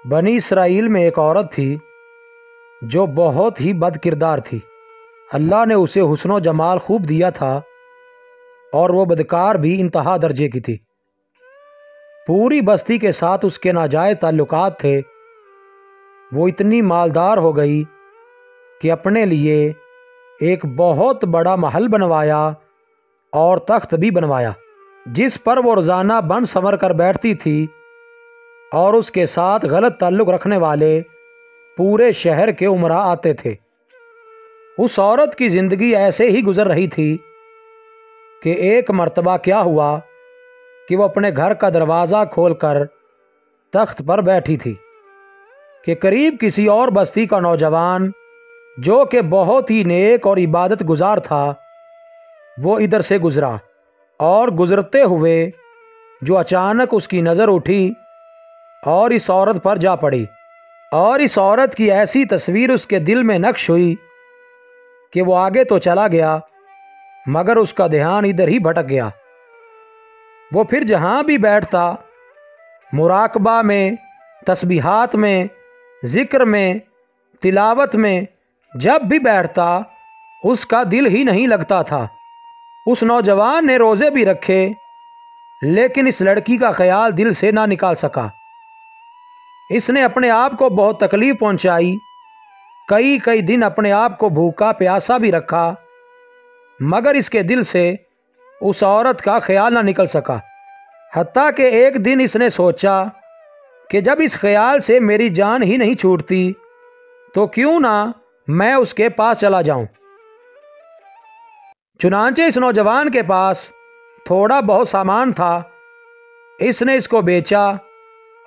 بنی اسرائیل میں ایک عورت تھی جو بہت ہی بد کردار تھی۔ اللہ نے اسے حسن و جمال خوب دیا تھا اور وہ بدکار بھی انتہا درجے کی تھی۔ پوری بستی کے ساتھ اس کے ناجائز تعلقات تھے۔ وہ اتنی مالدار ہو گئی کہ اپنے لیے ایک بہت بڑا محل بنوایا اور تخت بھی بنوایا جس پر وہ روزانہ بن سنور کر بیٹھتی تھی، اور اس کے ساتھ غلط تعلق رکھنے والے پورے شہر کے امراء آتے تھے۔ اس عورت کی زندگی ایسے ہی گزر رہی تھی کہ ایک مرتبہ کیا ہوا کہ وہ اپنے گھر کا دروازہ کھول کر تخت پر بیٹھی تھی کہ قریب کسی اور بستی کا نوجوان جو کہ بہت ہی نیک اور عبادت گزار تھا، وہ ادھر سے گزرا اور گزرتے ہوئے جو اچانک اس کی نظر اٹھی اور اس عورت پر جا پڑی، اور اس عورت کی ایسی تصویر اس کے دل میں نقش ہوئی کہ وہ آگے تو چلا گیا مگر اس کا دھیان ادھر ہی بھٹک گیا۔ وہ پھر جہاں بھی بیٹھتا، مراقبہ میں، تسبیحات میں، ذکر میں، تلاوت میں، جب بھی بیٹھتا اس کا دل ہی نہیں لگتا تھا۔ اس نوجوان نے روزے بھی رکھے لیکن اس لڑکی کا خیال دل سے نہ نکال سکا۔ اس نے اپنے آپ کو بہت تکلیف پہنچائی، کئی دن اپنے آپ کو بھوکا پیاسا بھی رکھا مگر اس کے دل سے اس عورت کا خیال نہ نکل سکا۔ حتیٰ کہ ایک دن اس نے سوچا کہ جب اس خیال سے میری جان ہی نہیں چھوٹتی تو کیوں نہ میں اس کے پاس چلا جاؤں۔ چنانچہ اس نوجوان کے پاس تھوڑا بہت سامان تھا، اس نے اس کو بیچا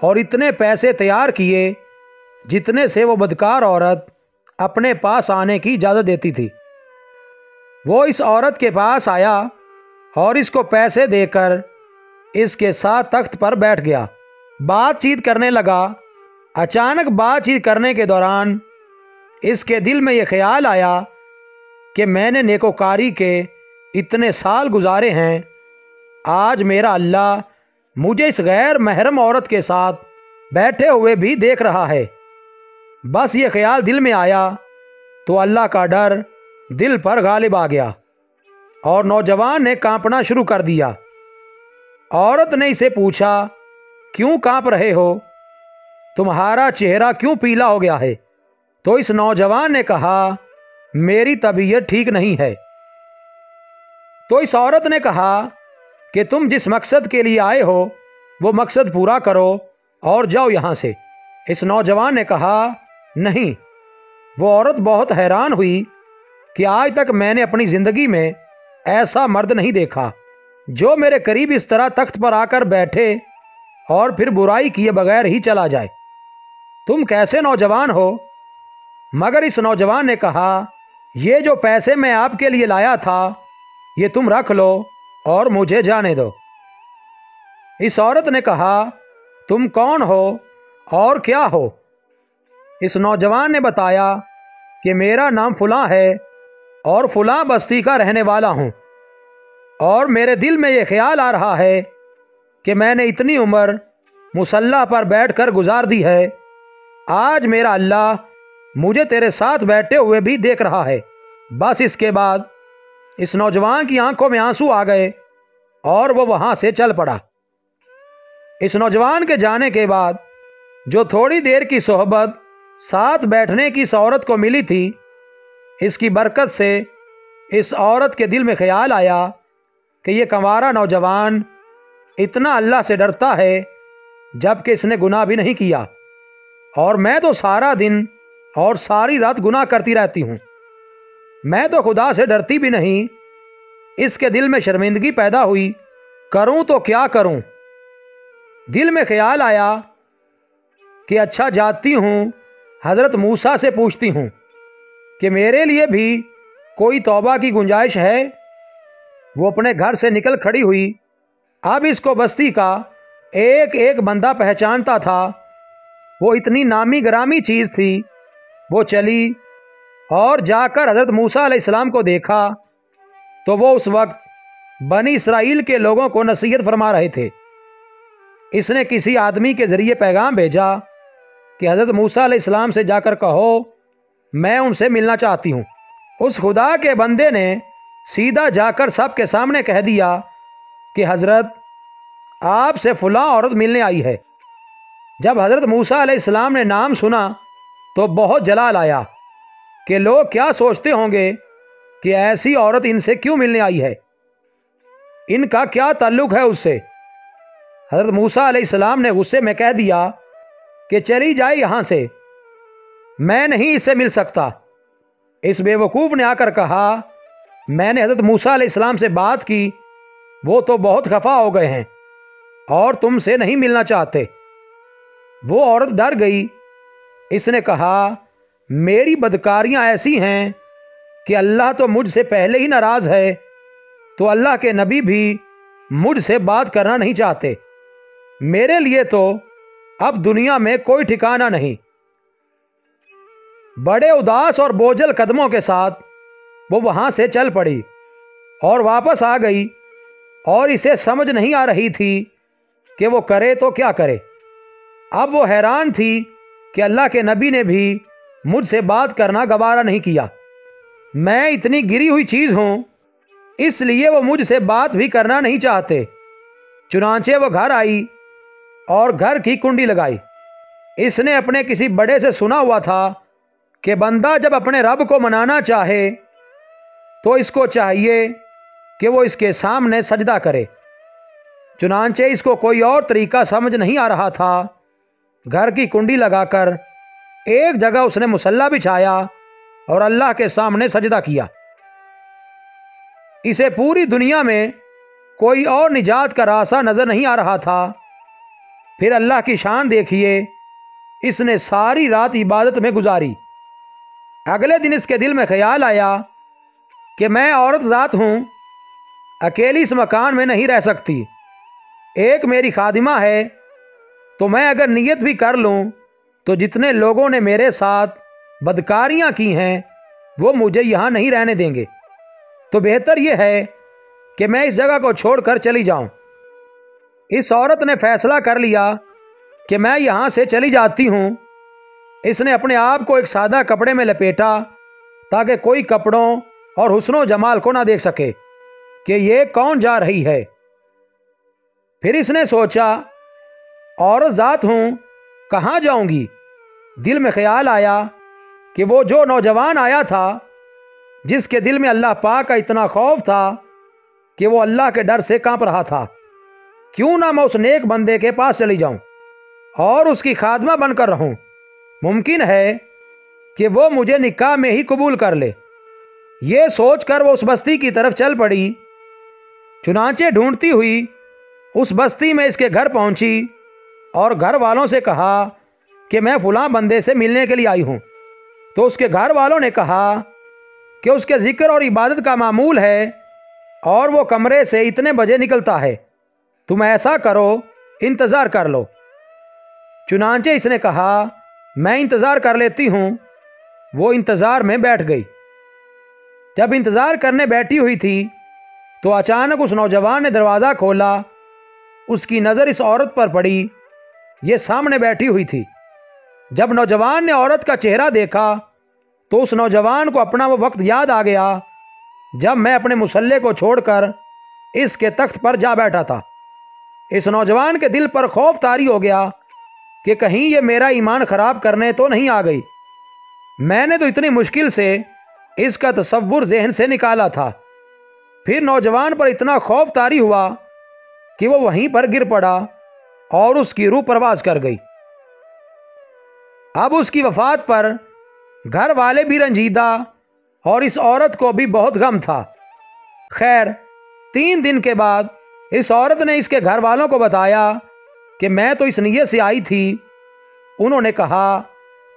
اور اتنے پیسے تیار کیے جتنے سے وہ بدکار عورت اپنے پاس آنے کی اجازت دیتی تھی۔ وہ اس عورت کے پاس آیا اور اس کو پیسے دے کر اس کے ساتھ تخت پر بیٹھ گیا، بات چیت کرنے لگا۔ اچانک بات چیت کرنے کے دوران اس کے دل میں یہ خیال آیا کہ میں نے نیکوکاری کے اتنے سال گزارے ہیں، آج میرا اللہ مجھے اس غیر محرم عورت کے ساتھ بیٹھے ہوئے بھی دیکھ رہا ہے۔ بس یہ خیال دل میں آیا تو اللہ کا ڈر دل پر غالب آ گیا اور نوجوان نے کانپنا شروع کر دیا۔ عورت نے اسے پوچھا، کیوں کانپ رہے ہو؟ تمہارا چہرہ کیوں پیلا ہو گیا ہے؟ تو اس نوجوان نے کہا، میری طبیعت ٹھیک نہیں ہے۔ تو اس عورت نے کہا کہ تم جس مقصد کے لیے آئے ہو وہ مقصد پورا کرو اور جاؤ یہاں سے۔ اس نوجوان نے کہا، نہیں۔ وہ عورت بہت حیران ہوئی کہ آج تک میں نے اپنی زندگی میں ایسا مرد نہیں دیکھا جو میرے قریب اس طرح تخت پر آ کر بیٹھے اور پھر برائی کیے بغیر ہی چلا جائے۔ تم کیسے نوجوان ہو؟ مگر اس نوجوان نے کہا، یہ جو پیسے میں آپ کے لیے لایا تھا یہ تم رکھ لو اور مجھے جانے دو۔ اس عورت نے کہا، تم کون ہو اور کیا ہو؟ اس نوجوان نے بتایا کہ میرا نام فلاں ہے اور فلاں بستی کا رہنے والا ہوں، اور میرے دل میں یہ خیال آ رہا ہے کہ میں نے اتنی عمر مصلی پر بیٹھ کر گزار دی ہے، آج میرا اللہ مجھے تیرے ساتھ بیٹھے ہوئے بھی دیکھ رہا ہے۔ بس اس کے بعد اس نوجوان کی آنکھوں میں آنسو آ گئے اور وہ وہاں سے چل پڑا۔ اس نوجوان کے جانے کے بعد جو تھوڑی دیر کی صحبت ساتھ بیٹھنے کی اس عورت کو ملی تھی، اس کی برکت سے اس عورت کے دل میں خیال آیا کہ یہ کنوارا نوجوان اتنا اللہ سے ڈرتا ہے جبکہ اس نے گناہ بھی نہیں کیا، اور میں تو سارا دن اور ساری رات گناہ کرتی رہتی ہوں، میں تو خدا سے ڈرتی بھی نہیں۔ اس کے دل میں شرمندگی پیدا ہوئی، کروں تو کیا کروں؟ دل میں خیال آیا کہ اچھا جاتی ہوں حضرت موسیٰ سے پوچھتی ہوں کہ میرے لیے بھی کوئی توبہ کی گنجائش ہے۔ وہ اپنے گھر سے نکل کھڑی ہوئی۔ اب اس کو بستی کا ایک ایک بندہ پہچانتا تھا، وہ اتنی نامی گرامی چیز تھی۔ وہ چلی اور جا کر حضرت موسیٰ علیہ السلام کو دیکھا تو وہ اس وقت بنی اسرائیل کے لوگوں کو نصیحت فرما رہے تھے۔ اس نے کسی آدمی کے ذریعے پیغام بھیجا کہ حضرت موسیٰ علیہ السلام سے جا کر کہو میں ان سے ملنا چاہتی ہوں۔ اس خدا کے بندے نے سیدھا جا کر سب کے سامنے کہہ دیا کہ حضرت آپ سے فلاں عورت ملنے آئی ہے۔ جب حضرت موسیٰ علیہ السلام نے نام سنا تو بہت جلال آیا کہ لوگ کیا سوچتے ہوں گے کہ ایسی عورت ان سے کیوں ملنے آئی ہے، ان کا کیا تعلق ہے اس سے۔ حضرت موسیٰ علیہ السلام نے غصے میں کہہ دیا کہ چلی جائے یہاں سے، میں نہیں اس سے مل سکتا۔ اس بے وقوف نے آ کر کہا میں نے حضرت موسیٰ علیہ السلام سے بات کی، وہ تو بہت خفا ہو گئے ہیں اور تم سے نہیں ملنا چاہتے۔ وہ عورت ڈر گئی۔ اس نے کہا میری بدکاریاں ایسی ہیں کہ اللہ تو مجھ سے پہلے ہی ناراض ہے، تو اللہ کے نبی بھی مجھ سے بات کرنا نہیں چاہتے۔ میرے لیے تو اب دنیا میں کوئی ٹھکانہ نہیں۔ بڑے اداس اور بوجھل قدموں کے ساتھ وہ وہاں سے چل پڑی اور واپس آ گئی، اور اسے سمجھ نہیں آ رہی تھی کہ وہ کرے تو کیا کرے۔ اب وہ حیران تھی کہ اللہ کے نبی نے بھی مجھ سے بات کرنا گوارا نہیں کیا۔ میں اتنی گری ہوئی چیز ہوں، اس لیے وہ مجھ سے بات بھی کرنا نہیں چاہتے۔ چنانچہ وہ گھر آئی اور گھر کی کنڈی لگائی۔ اس نے اپنے کسی بڑے سے سنا ہوا تھا کہ بندہ جب اپنے رب کو منانا چاہے تو اس کو چاہیے کہ وہ اس کے سامنے سجدہ کرے۔ چنانچہ اس کو کوئی اور طریقہ سمجھ نہیں آ رہا تھا۔ گھر کی کنڈی لگا کر ایک جگہ اس نے مصلی بچھایا اور اللہ کے سامنے سجدہ کیا۔ اسے پوری دنیا میں کوئی اور نجات کا راستہ نظر نہیں آ رہا تھا۔ پھر اللہ کی شان دیکھیے، اس نے ساری رات عبادت میں گزاری۔ اگلے دن اس کے دل میں خیال آیا کہ میں عورت ذات ہوں، اکیلی اس مکان میں نہیں رہ سکتی، ایک میری خادمہ ہے، تو میں اگر نیت بھی کر لوں تو جتنے لوگوں نے میرے ساتھ بدکاریاں کی ہیں وہ مجھے یہاں نہیں رہنے دیں گے، تو بہتر یہ ہے کہ میں اس جگہ کو چھوڑ کر چلی جاؤں۔ اس عورت نے فیصلہ کر لیا کہ میں یہاں سے چلی جاتی ہوں۔ اس نے اپنے آپ کو ایک سادہ کپڑے میں لپیٹا تاکہ کوئی کپڑوں اور حسن و جمال کو نہ دیکھ سکے کہ یہ کون جا رہی ہے۔ پھر اس نے سوچا عورت ذات ہوں، کہاں جاؤں گی؟ دل میں خیال آیا کہ وہ جو نوجوان آیا تھا، جس کے دل میں اللہ پاک کا اتنا خوف تھا کہ وہ اللہ کے ڈر سے کانپ رہا تھا، کیوں نہ میں اس نیک بندے کے پاس چلی جاؤں اور اس کی خادمہ بن کر رہوں، ممکن ہے کہ وہ مجھے نکاح میں ہی قبول کر لے۔ یہ سوچ کر وہ اس بستی کی طرف چل پڑی۔ چنانچہ ڈھونڈتی ہوئی اس بستی میں اس کے گھر پہنچی اور گھر والوں سے کہا کہ میں فلاں بندے سے ملنے کے لیے آئی ہوں۔ تو اس کے گھر والوں نے کہا کہ اس کے ذکر اور عبادت کا معمول ہے اور وہ کمرے سے اتنے بجے نکلتا ہے، تم ایسا کرو انتظار کر لو۔ چنانچہ اس نے کہا میں انتظار کر لیتی ہوں۔ وہ انتظار میں بیٹھ گئی۔ جب انتظار کرنے بیٹھی ہوئی تھی تو اچانک اس نوجوان نے دروازہ کھولا۔ اس کی نظر اس عورت پر پڑی، یہ سامنے بیٹھی ہوئی تھی۔ جب نوجوان نے عورت کا چہرہ دیکھا تو اس نوجوان کو اپنا وہ وقت یاد آ گیا جب میں اپنے مصلی کو چھوڑ کر اس کے تخت پر جا بیٹھا تھا۔ اس نوجوان کے دل پر خوف طاری ہو گیا کہ کہیں یہ میرا ایمان خراب کرنے تو نہیں آ گئی۔ میں نے تو اتنی مشکل سے اس کا تصور ذہن سے نکالا تھا۔ پھر نوجوان پر اتنا خوف طاری ہوا کہ وہ وہیں پر گر پڑا اور اس کی روح پرواز کر گئی۔ اب اس کی وفات پر گھر والے بھی رنجیدہ اور اس عورت کو بھی بہت غم تھا۔ خیر 3 دن کے بعد اس عورت نے اس کے گھر والوں کو بتایا کہ میں تو اس نیت سے آئی تھی۔ انہوں نے کہا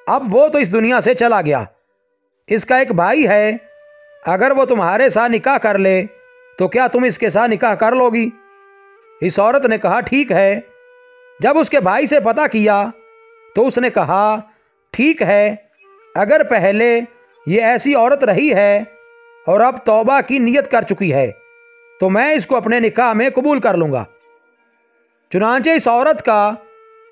اب وہ تو اس دنیا سے چلا گیا، اس کا ایک بھائی ہے، اگر وہ تمہارے ساتھ نکاح کر لے تو کیا تم اس کے ساتھ نکاح کر لو گی؟ اس عورت نے کہا ٹھیک ہے۔ جب اس کے بھائی سے پتہ کیا تو اس نے کہا ٹھیک ہے، اگر پہلے یہ ایسی عورت رہی ہے اور اب توبہ کی نیت کر چکی ہے تو میں اس کو اپنے نکاح میں قبول کر لوں گا۔ چنانچہ اس عورت کا